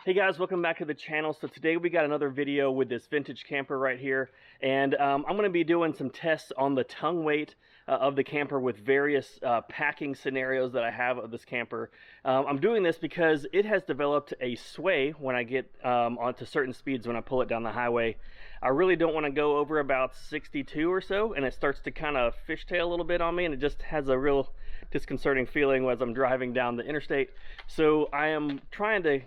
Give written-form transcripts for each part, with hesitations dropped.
Hey guys, welcome back to the channel. So today we got another video with this vintage camper right here, and I'm going to be doing some tests on the tongue weight of the camper with various packing scenarios that I have of this camper. I'm doing this because it has developed a sway when I get onto certain speeds when I pull it down the highway. I really don't want to go over about 62 or so, and it starts to kind of fishtail a little bit on me, and it just has a real disconcerting feeling as I'm driving down the interstate. So I am trying to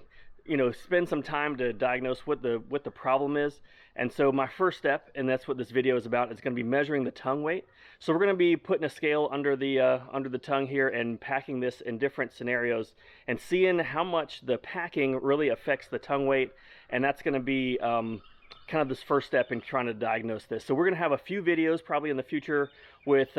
spend some time to diagnose what the problem is. And so my first step, and that's what this video is about, is going to be measuring the tongue weight. So we're going to be putting a scale under the tongue here and packing this in different scenarios and seeing how much the packing really affects the tongue weight. And that's going to be kind of this first step in trying to diagnose this. So we're going to have a few videos probably in the future with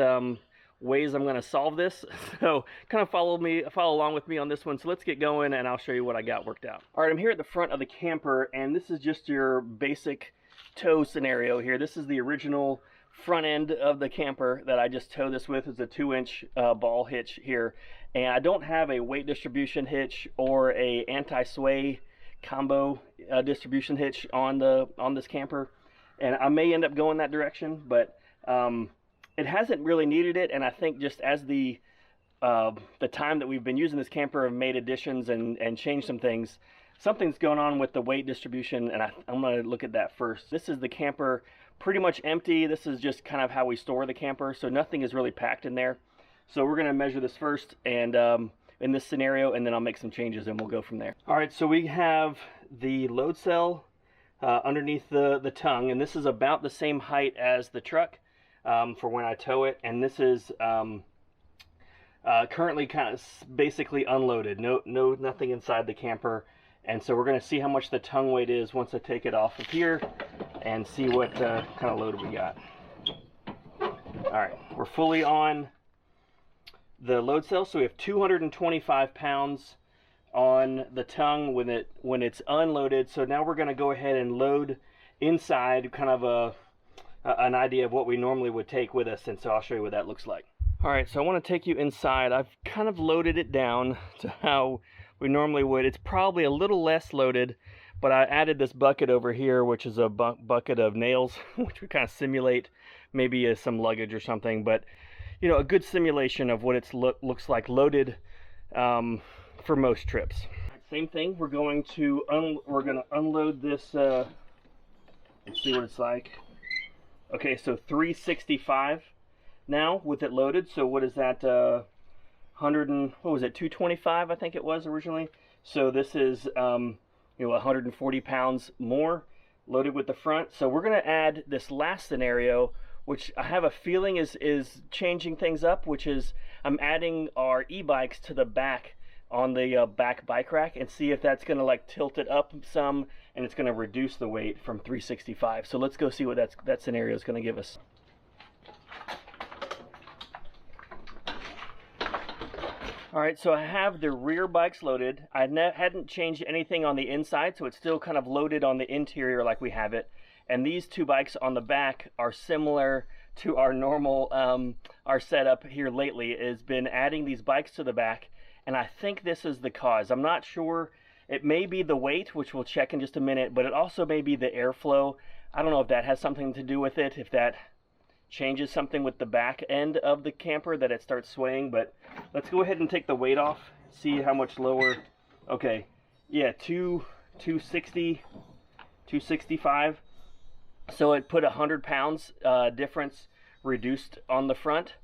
ways I'm going to solve this, so kind of follow along with me on this one. So let's get going and I'll show you what I got worked out. All right, I'm here at the front of the camper, and this is just your basic tow scenario here. This is the original front end of the camper that I just tow this with. It's a 2-inch ball hitch here, and I don't have a weight distribution hitch or a anti-sway combo distribution hitch on this camper, and I may end up going that direction, but it hasn't really needed it. And I think just as the time that we've been using this camper have made additions and changed some things, something's going on with the weight distribution, and I'm going to look at that first. This is the camper pretty much empty. This is just kind of how we store the camper, so nothing is really packed in there. So we're going to measure this first and in this scenario, and then I'll make some changes and we'll go from there. All right, so we have the load cell underneath the tongue, and this is about the same height as the truck for when I tow it, and this is currently kind of basically unloaded. Nothing inside the camper, and so we're going to see how much the tongue weight is once I take it off of here and see what kind of load we got. All right, we're fully on the load cell, so we have 225 pounds on the tongue when it's unloaded. So now we're going to go ahead and load inside, kind of an idea of what we normally would take with us, and so I'll show you what that looks like. All right, so I want to take you inside. I've kind of loaded it down to how we normally would. It's probably a little less loaded, but I added this bucket over here, which is a bucket of nails, which we kind of simulate maybe some luggage or something, but a good simulation of what it looks like loaded for most trips. Same thing, we're going to unload this and see what it's like. Okay, so 365 now with it loaded. So what is that? 225 I think it was originally. So this is 140 pounds more loaded with the front. So we're going to add this last scenario, which I have a feeling is changing things up, which is I'm adding our e-bikes to the back on the back bike rack, and see if that's going to like tilt it up some, and it's going to reduce the weight from 365. So let's go see what that scenario is going to give us. All right, so I have the rear bikes loaded. I hadn't changed anything on the inside, so it's still kind of loaded on the interior like we have it. And these two bikes on the back are similar to our normal, our setup here lately has been adding these bikes to the back. And I think this is the cause. I'm not sure. It may be the weight, which we'll check in just a minute, but it also may be the airflow. I don't know if that has something to do with it, if that changes something with the back end of the camper that it starts swaying. But let's go ahead and take the weight off, see how much lower. Okay, yeah, 260, 265. So it put 100 pounds difference reduced on the front.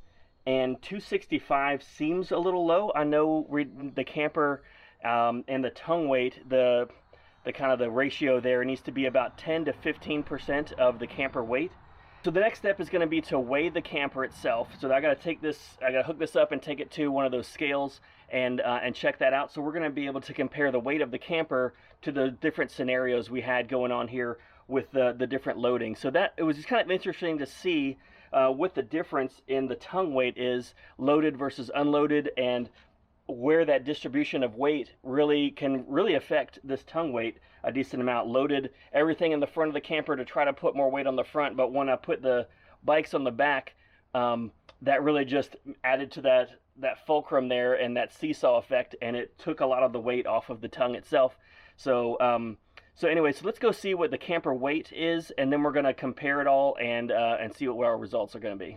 And 265 seems a little low. I know the camper and the tongue weight, the kind of the ratio there needs to be about 10 to 15% of the camper weight. So the next step is going to be to weigh the camper itself. So I got to hook this up and take it to one of those scales and check that out. So we're going to be able to compare the weight of the camper to the different scenarios we had going on here with the different loading. So it was just kind of interesting to see what the difference in the tongue weight is loaded versus unloaded, and where that distribution of weight can really affect this tongue weight a decent amount. Loaded everything in the front of the camper to try to put more weight on the front, but when I put the bikes on the back, that really just added to that fulcrum there and that seesaw effect, and it took a lot of the weight off of the tongue itself. So anyway, so let's go see what the camper weight is, and then we're going to compare it all and see what our results are going to be.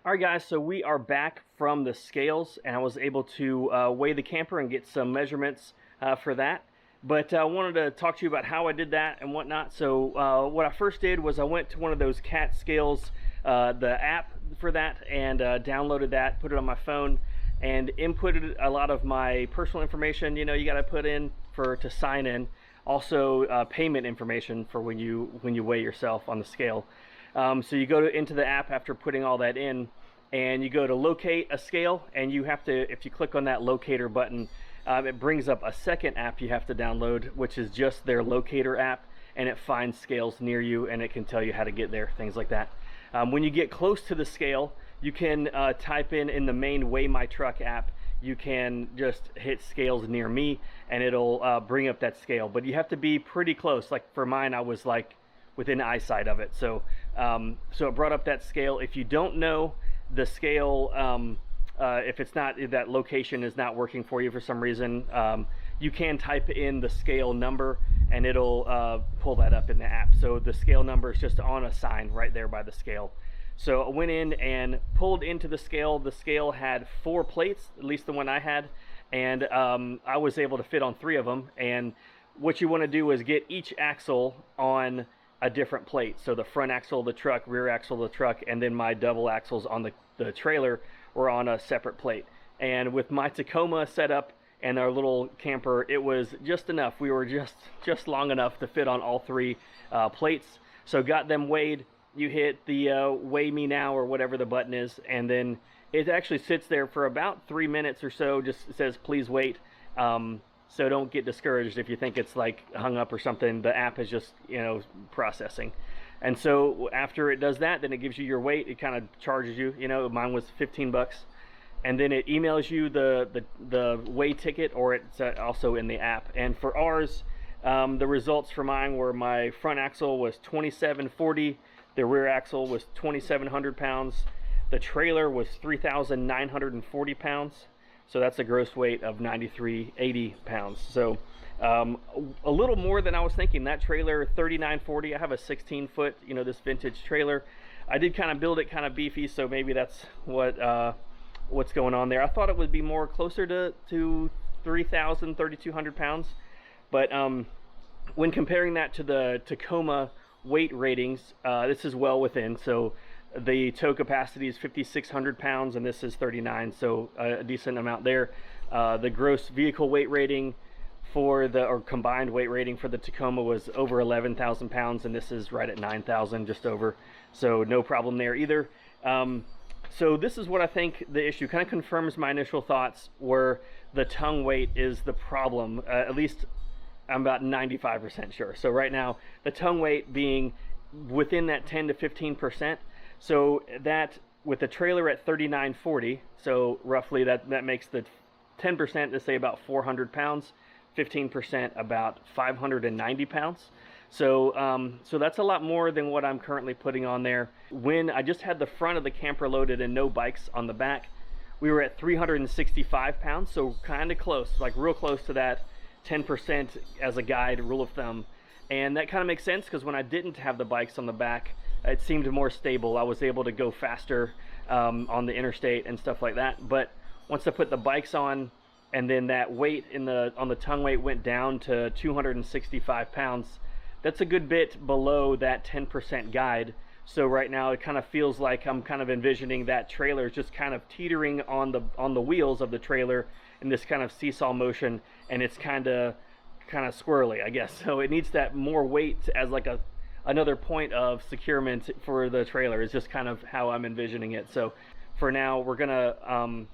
All right, guys, so we are back from the scales, and I was able to weigh the camper and get some measurements for that. But I wanted to talk to you about how I did that and whatnot. So what I first did was I went to one of those cat scales, the app for that, and downloaded that, put it on my phone, and inputted a lot of my personal information, you got to put in to sign in. Also payment information for when you weigh yourself on the scale. So you go into the app after putting all that in, and you go to locate a scale, and you have to, if you click on that locator button, it brings up a second app you have to download, which is just their locator app, and it finds scales near you, and it can tell you how to get there, things like that. When you get close to the scale, you can type in the main Weigh My Truck app, you can just hit scales near me, and it'll bring up that scale. But you have to be pretty close. Like for mine, I was like within eyesight of it. So so it brought up that scale. If you don't know the scale, if it's not, if that location is not working for you for some reason, you can type in the scale number, and it'll pull that up in the app. So the scale number is just on a sign right there by the scale. So I went in and pulled into the scale. The scale had 4 plates, at least the one I had, and I was able to fit on 3 of them. And what you want to do is get each axle on a different plate. So the front axle of the truck, rear axle of the truck, and then my double axles on the trailer were on a separate plate. And with my Tacoma setup and our little camper, it was just enough. We were just long enough to fit on all 3 plates. So got them weighed. You hit the weigh me now or whatever the button is, and then it actually sits there for about 3 minutes or so, just says please wait. So don't get discouraged if you think it's like hung up or something. The app is just processing. And so after it does that, then it gives you your weight. It kind of charges you, mine was 15 bucks. And then it emails you the weigh ticket, or it's also in the app. And for ours, the results for mine were my front axle was 2740. The rear axle was 2,700 pounds. The trailer was 3,940 pounds. So that's a gross weight of 9,380 pounds. So a little more than I was thinking. That trailer, 3,940. I have a 16-foot, this vintage trailer. I did kind of build it kind of beefy, so maybe that's what's going on there. I thought it would be more closer to 3,000, 3,200 pounds. But when comparing that to the Tacoma weight ratings, this is well within. So the tow capacity is 5,600 pounds, and this is 39, so a decent amount there. The gross vehicle weight rating or combined weight rating for the Tacoma was over 11,000 pounds, and this is right at 9,000, just over. So no problem there either. So this is what I think the issue kind of confirms my initial thoughts, where the tongue weight is the problem. At least I'm about 95% sure. So right now, the tongue weight being within that 10 to 15%. So that with the trailer at 3,940, so roughly that makes the 10% to say about 400 pounds, 15% about 590 pounds. So so that's a lot more than what I'm currently putting on there. When I just had the front of the camper loaded and no bikes on the back, we were at 365 pounds, so kind of close, like real close to that 10% as a guide, rule of thumb. And that kind of makes sense, because when I didn't have the bikes on the back, it seemed more stable. I was able to go faster on the interstate and stuff like that. But once I put the bikes on, and then that weight on the tongue weight went down to 265 pounds, that's a good bit below that 10% guide. So right now it kind of feels like I'm kind of envisioning that trailer is just kind of teetering on the wheels of the trailer in this kind of seesaw motion, and it's kind of squirrely, I guess. So it needs that more weight as like another point of securement for the trailer, is just kind of how I'm envisioning it. So for now, we're gonna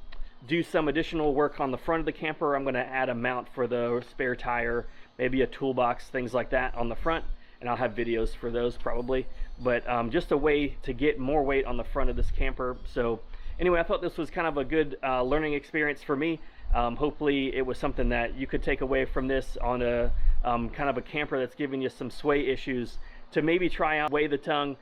do some additional work on the front of the camper. I'm gonna add a mount for the spare tire, maybe a toolbox, things like that on the front, and I'll have videos for those probably. But just a way to get more weight on the front of this camper. So anyway, I thought this was kind of a good learning experience for me. Hopefully it was something that you could take away from this on a kind of a camper that's giving you some sway issues, to maybe try out weigh the tongue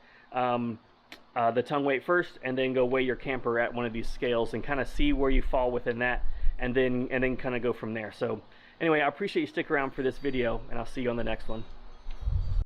weight first, and then go weigh your camper at one of these scales and kind of see where you fall within that, and then kind of go from there. So Anyway, I appreciate you sticking around for this video, and I'll see you on the next one.